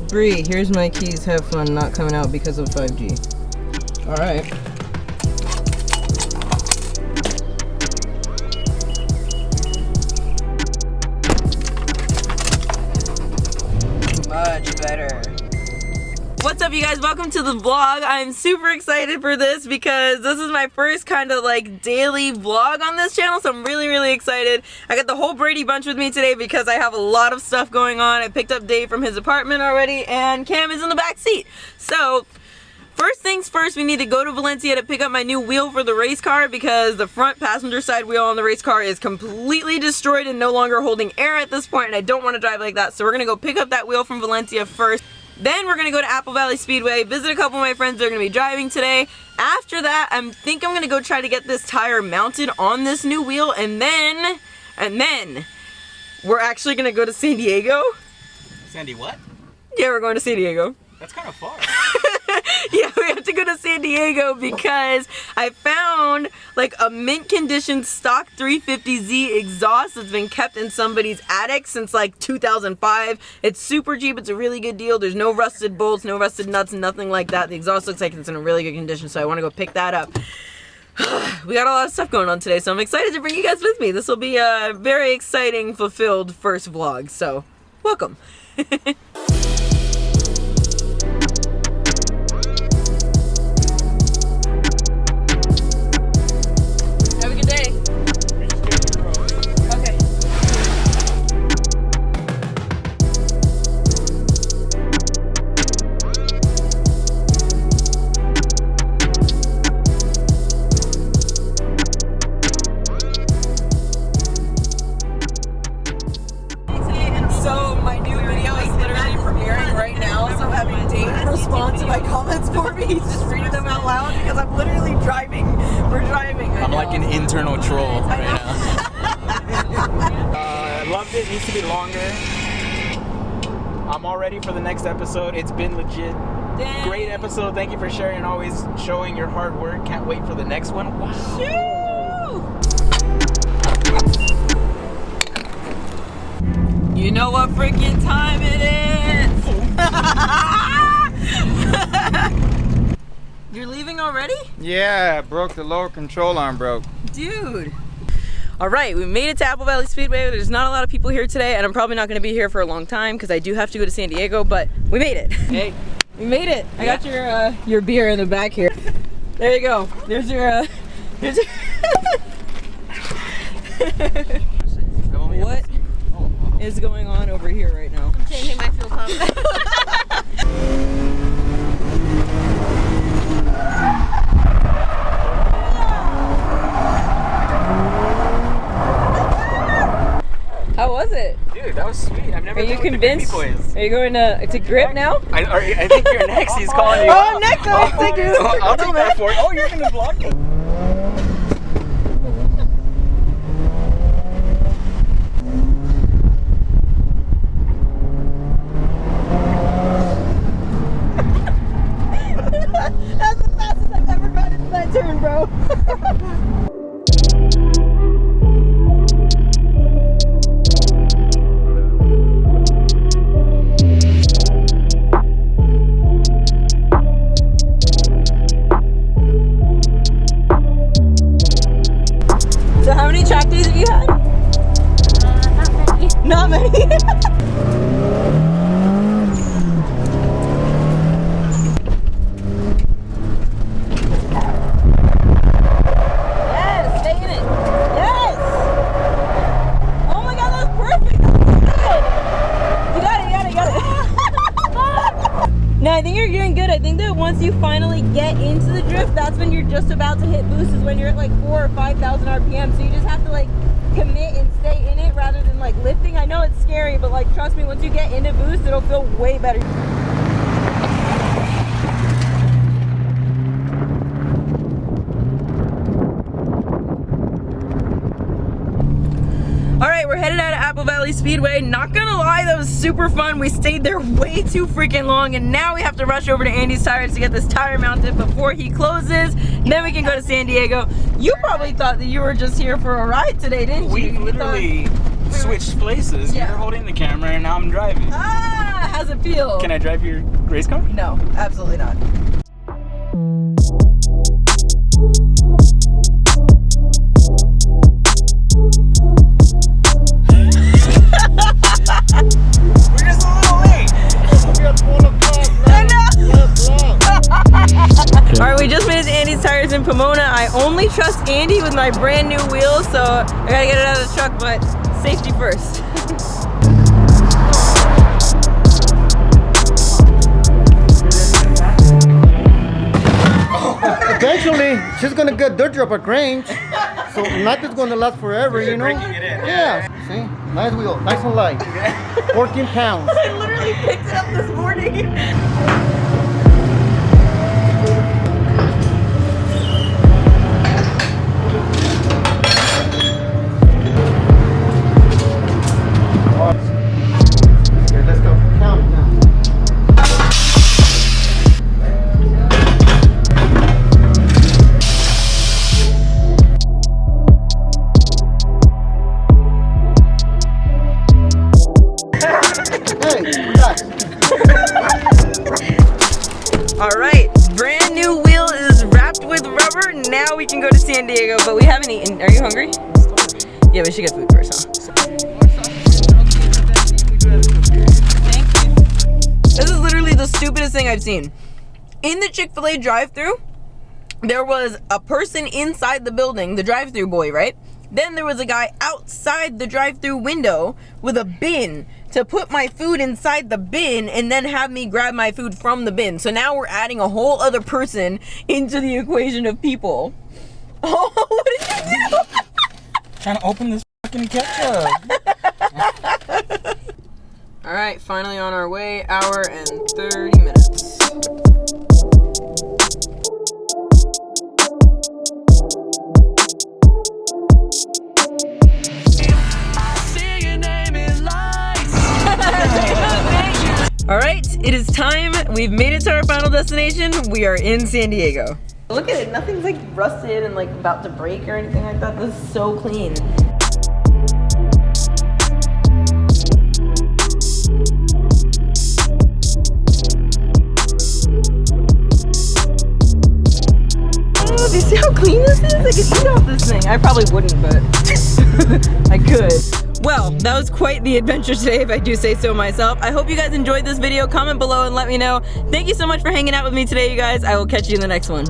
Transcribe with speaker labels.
Speaker 1: Bree, here's my keys. Have fun. Not coming out because of 5G. Alright. Much better. What's up, you guys? Welcome to the vlog. I'm super excited for this because this is my first kind of like daily vlog on this channel, so I'm really excited. I got the whole Brady bunch with me today because I have a lot of stuff going on. I picked up Dave from his apartment already and Cam is in the back seat. So first things first, we need to go to Valencia to pick up my new wheel for the race car because the front passenger side wheel on the race car is completely destroyed and no longer holding air at this point, and I don't want to drive like that. So we're gonna go pick up that wheel from Valencia first. Then we're gonna go to Apple Valley Speedway, visit a couple of my friends that are gonna be driving today. After that, I think I'm gonna go try to get this tire mounted on this new wheel, and then we're actually gonna go to San Diego.
Speaker 2: Sandy what?
Speaker 1: Yeah, we're going to San Diego.
Speaker 2: That's kind of far.
Speaker 1: Yeah, we have to go to San Diego because I found like a mint condition stock 350Z exhaust that's been kept in somebody's attic since like 2005. It's super cheap. It's a really good deal. There's no rusted bolts, no rusted nuts, nothing like that. The exhaust looks like it's in a really good condition, so I want to go pick that up. We got a lot of stuff going on today, so I'm excited to bring you guys with me. This will be a very exciting, fulfilled first vlog, so welcome. He's just reading them out loud because I'm literally driving. We're driving.
Speaker 2: I'm like an internal troll right now. I loved it. Needs to be longer. I'm all ready for the next episode. It's been legit. Dang. Great episode. Thank you for sharing and always showing your hard work. Can't wait for the next one. Wow.
Speaker 1: You know what freaking time it is? You're leaving already?
Speaker 3: Yeah, broke the lower control arm broke.
Speaker 1: Dude. Alright, we made it to Apple Valley Speedway. There's not a lot of people here today, and I'm probably not going to be here for a long time because I do have to go to San Diego, but we made it.
Speaker 2: Hey.
Speaker 1: We made it. I got your beer in the back here. There you go. There's your What is going on over here right now?
Speaker 4: I'm changing my fuel pump.
Speaker 1: How was it?
Speaker 2: Dude, that was sweet. I've never.
Speaker 1: Are you convinced? Are you going to grip now?
Speaker 2: I think you're next. He's calling you.
Speaker 1: Oh, I'm next. I'll
Speaker 2: take that for you. Oh, you're gonna block it.
Speaker 1: That's the fastest I've ever got into that turn, bro. So how many track days have you had? Not many. Not many? I think you're doing good. I think that once you finally get into the drift, that's when you're just about to hit boost, is when you're at like 4,000 or 5,000 RPM. So you just have to like commit and stay in it rather than like lifting. I know it's scary, but like trust me, once you get into boost, it'll feel way better. Alright, we're headed out of Apple Valley Speedway. Not gonna lie, that was super fun. We stayed there way too freaking long, and now we have to rush over to Andy's Tires to get this tire mounted before he closes. Then we can go to San Diego. You probably thought that you were just here for a ride today, didn't you?
Speaker 2: We literally switched places.
Speaker 1: Yeah.
Speaker 2: You're holding the camera and now I'm driving.
Speaker 1: Ah, how's it feel?
Speaker 2: Can I drive your race car?
Speaker 1: No, absolutely not.
Speaker 2: We're just a little late.
Speaker 1: Alright, we just made it to Andy's Tires in Pomona. I only trust Andy with my brand new wheels, so I gotta get it out of the truck, but safety first.
Speaker 4: Eventually, she's gonna get dirt drop at Grange, so nothing's gonna last forever, you know?
Speaker 2: Breaking it in.
Speaker 4: Yeah. See? Nice wheel, nice and light. 14 pounds.
Speaker 1: I literally picked it up this morning.
Speaker 4: Okay, let's go. Count now. Hey, relax.
Speaker 1: Alright, brand new wheel is wrapped with rubber. Now we can go to San Diego, but we haven't eaten. Are you hungry? Yeah, we should get food first, huh? Thank you. This is literally the stupidest thing I've seen. In the Chick-fil-A drive-thru, there was a person inside the building, the drive-thru boy, right? Then there was a guy outside the drive-thru window with a bin to put my food inside the bin and then have me grab my food from the bin. So now we're adding a whole other person into the equation of people. Oh, what did you do?
Speaker 2: Trying to open this fucking ketchup.
Speaker 1: All right, finally on our way, hour and 30 minutes. All right, it is time. We've made it to our final destination. We are in San Diego. Look at it, nothing's like rusted and like about to break or anything like that. This is so clean. Oh, do you see how clean this is? I could eat off this thing. I probably wouldn't, but I could. Well, that was quite the adventure today, if I do say so myself. I hope you guys enjoyed this video. Comment below and let me know. Thank you so much for hanging out with me today, you guys. I will catch you in the next one.